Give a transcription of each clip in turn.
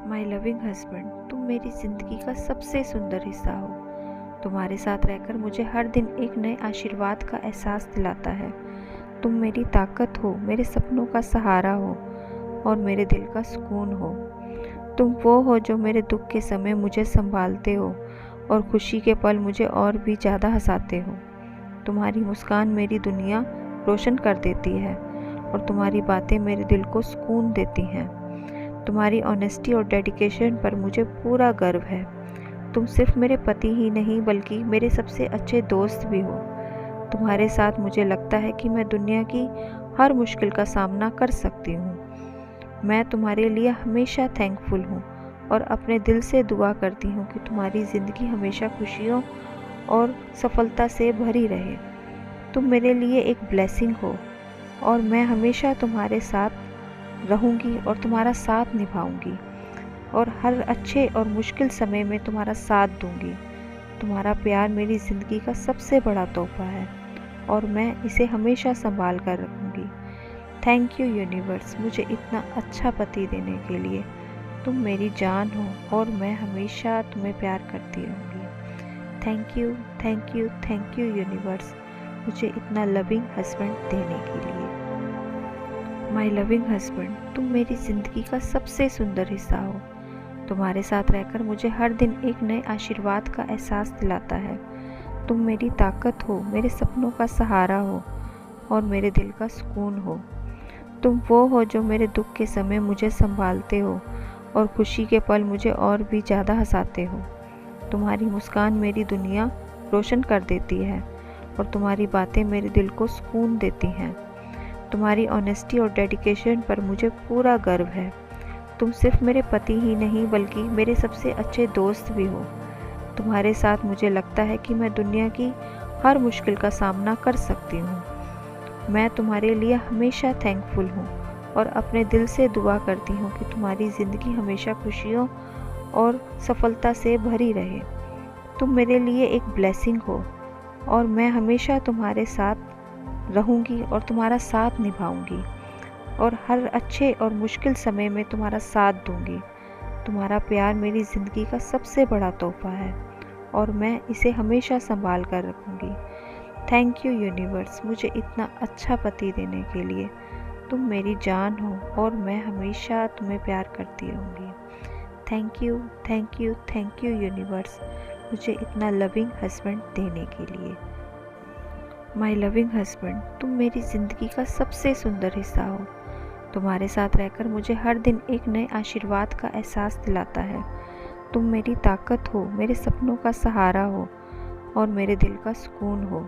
My loving husband, तुम मेरी ज़िंदगी का सबसे सुंदर हिस्सा हो। तुम्हारे साथ रहकर मुझे हर दिन एक नए आशीर्वाद का एहसास दिलाता है। तुम मेरी ताकत हो, मेरे सपनों का सहारा हो और मेरे दिल का सुकून हो। तुम वो हो जो मेरे दुख के समय मुझे संभालते हो और खुशी के पल मुझे और भी ज़्यादा हंसाते हो। तुम्हारी मुस्कान मेरी दुनिया रोशन कर देती है और तुम्हारी बातें मेरे दिल को सुकून देती हैं। तुम्हारी ऑनेस्टी और डेडिकेशन पर मुझे पूरा गर्व है। तुम सिर्फ मेरे पति ही नहीं बल्कि मेरे सबसे अच्छे दोस्त भी हो। तुम्हारे साथ मुझे लगता है कि मैं दुनिया की हर मुश्किल का सामना कर सकती हूँ। मैं तुम्हारे लिए हमेशा थैंकफुल हूँ और अपने दिल से दुआ करती हूँ कि तुम्हारी ज़िंदगी हमेशा खुशियों और सफलता से भरी रहे। तुम मेरे लिए एक ब्लेसिंग हो और मैं हमेशा तुम्हारे साथ रहूँगी और तुम्हारा साथ निभाऊँगी और हर अच्छे और मुश्किल समय में तुम्हारा साथ दूँगी। तुम्हारा प्यार मेरी ज़िंदगी का सबसे बड़ा तोहफ़ा है और मैं इसे हमेशा संभाल कर रखूँगी। थैंक यू यूनिवर्स, मुझे इतना अच्छा पति देने के लिए। तुम मेरी जान हो और मैं हमेशा तुम्हें प्यार करती रहूँगी। Thank you, thank you, thank you universe, मुझे इतना लविंग हस्बैंड देने के लिए। माई लविंग हस्बैंड, तुम मेरी ज़िंदगी का सबसे सुंदर हिस्सा हो। तुम्हारे साथ रहकर मुझे हर दिन एक नए आशीर्वाद का एहसास दिलाता है। तुम मेरी ताकत हो, मेरे सपनों का सहारा हो और मेरे दिल का सुकून हो। तुम वो हो जो मेरे दुख के समय मुझे संभालते हो और खुशी के पल मुझे और भी ज़्यादा हंसाते हो। तुम्हारी मुस्कान मेरी दुनिया रोशन कर देती है और तुम्हारी बातें मेरे दिल को सुकून देती हैं। तुम्हारी ऑनेस्टी और डेडिकेशन पर मुझे पूरा गर्व है। तुम सिर्फ मेरे पति ही नहीं बल्कि मेरे सबसे अच्छे दोस्त भी हो। तुम्हारे साथ मुझे लगता है कि मैं दुनिया की हर मुश्किल का सामना कर सकती हूँ। मैं तुम्हारे लिए हमेशा थैंकफुल हूँ और अपने दिल से दुआ करती हूँ कि तुम्हारी ज़िंदगी हमेशा खुशियों और सफलता से भरी रहे। तुम मेरे लिए एक ब्लेसिंग हो और मैं हमेशा तुम्हारे साथ रहूँगी और तुम्हारा साथ निभाऊँगी और हर अच्छे और मुश्किल समय में तुम्हारा साथ दूँगी। तुम्हारा प्यार मेरी ज़िंदगी का सबसे बड़ा तोहफ़ा है और मैं इसे हमेशा संभाल कर रखूँगी। थैंक यू यूनिवर्स, मुझे इतना अच्छा पति देने के लिए। तुम मेरी जान हो और मैं हमेशा तुम्हें प्यार करती रहूँगी। Thank you, thank you, thank you universe, मुझे इतना लविंग हस्बैंड देने के लिए। माई लविंग हस्बैंड, तुम मेरी ज़िंदगी का सबसे सुंदर हिस्सा हो। तुम्हारे साथ रहकर मुझे हर दिन एक नए आशीर्वाद का एहसास दिलाता है। तुम मेरी ताकत हो, मेरे सपनों का सहारा हो और मेरे दिल का सुकून हो।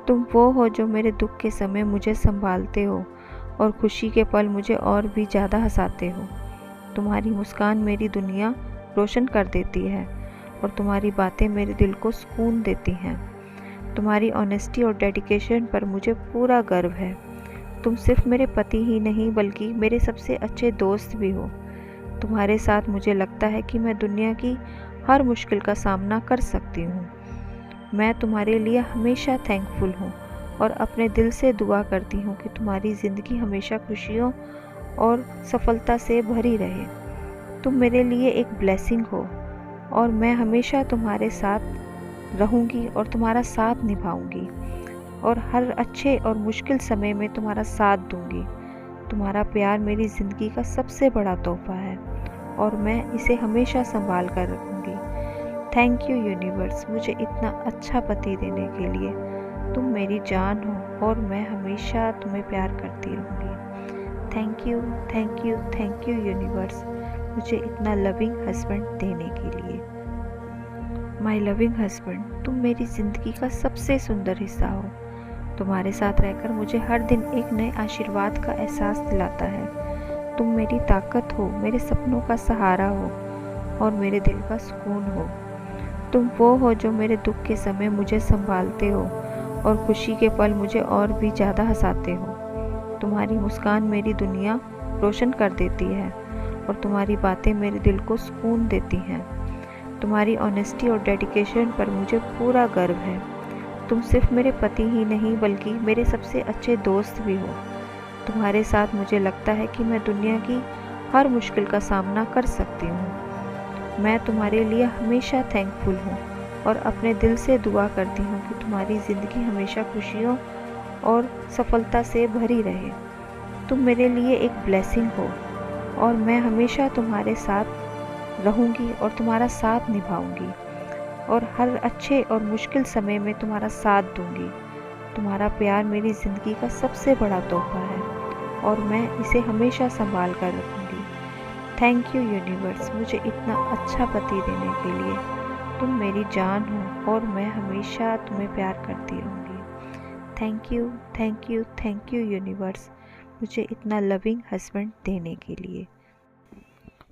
तुम वो हो जो मेरे दुख के समय मुझे संभालते हो और खुशी के पल मुझे और भी ज़्यादा हंसाते हो। तुम्हारी मुस्कान मेरी दुनिया रोशन कर देती है और तुम्हारी बातें मेरे दिल को सुकून देती हैं। तुम्हारी ऑनेस्टी और डेडिकेशन पर मुझे पूरा गर्व है। तुम सिर्फ मेरे पति ही नहीं बल्कि मेरे सबसे अच्छे दोस्त भी हो। तुम्हारे साथ मुझे लगता है कि मैं दुनिया की हर मुश्किल का सामना कर सकती हूँ। मैं तुम्हारे लिए हमेशा थैंकफुल हूँ और अपने दिल से दुआ करती हूँ कि तुम्हारी ज़िंदगी हमेशा खुशियों और सफलता से भरी रहे। तुम मेरे लिए एक ब्लेसिंग हो और मैं हमेशा तुम्हारे साथ रहूँगी और तुम्हारा साथ निभाऊँगी और हर अच्छे और मुश्किल समय में तुम्हारा साथ दूँगी। तुम्हारा प्यार मेरी ज़िंदगी का सबसे बड़ा तोहफ़ा है और मैं इसे हमेशा संभाल कर रखूँगी। थैंक यू यूनिवर्स, मुझे इतना अच्छा पति देने के लिए। तुम मेरी जान हो और मैं हमेशा तुम्हें प्यार करती रहूँगी। Thank you, thank you, thank you universe, मुझे इतना लविंग हस्बैंड देने के लिए। माई लविंग हस्बैंड, तुम मेरी ज़िंदगी का सबसे सुंदर हिस्सा हो। तुम्हारे साथ रहकर मुझे हर दिन एक नए आशीर्वाद का एहसास दिलाता है। तुम मेरी ताकत हो, मेरे सपनों का सहारा हो और मेरे दिल का सुकून हो। तुम वो हो जो मेरे दुख के समय मुझे संभालते हो और खुशी के पल मुझे और भी ज़्यादा हंसाते हो। तुम्हारी मुस्कान मेरी दुनिया रोशन कर देती है और तुम्हारी बातें मेरे दिल को सुकून देती हैं। तुम्हारी ऑनेस्टी और डेडिकेशन पर मुझे पूरा गर्व है। तुम सिर्फ मेरे पति ही नहीं बल्कि मेरे सबसे अच्छे दोस्त भी हो। तुम्हारे साथ मुझे लगता है कि मैं दुनिया की हर मुश्किल का सामना कर सकती हूँ। मैं तुम्हारे लिए हमेशा थैंकफुल हूँ और अपने दिल से दुआ करती हूँ कि तुम्हारी ज़िंदगी हमेशा खुशियों और सफलता से भरी रहे। तुम मेरे लिए एक ब्लेसिंग हो और मैं हमेशा तुम्हारे साथ रहूँगी और तुम्हारा साथ निभाऊँगी और हर अच्छे और मुश्किल समय में तुम्हारा साथ दूँगी। तुम्हारा प्यार मेरी ज़िंदगी का सबसे बड़ा तोहफ़ा है और मैं इसे हमेशा संभाल कर रखूँगी। थैंक यू यूनिवर्स, मुझे इतना अच्छा पति देने के लिए। तुम मेरी जान हो और मैं हमेशा तुम्हें प्यार करती रहूँगी। Thank you, thank you, thank you universe, मुझे इतना लविंग हस्बैंड देने के लिए।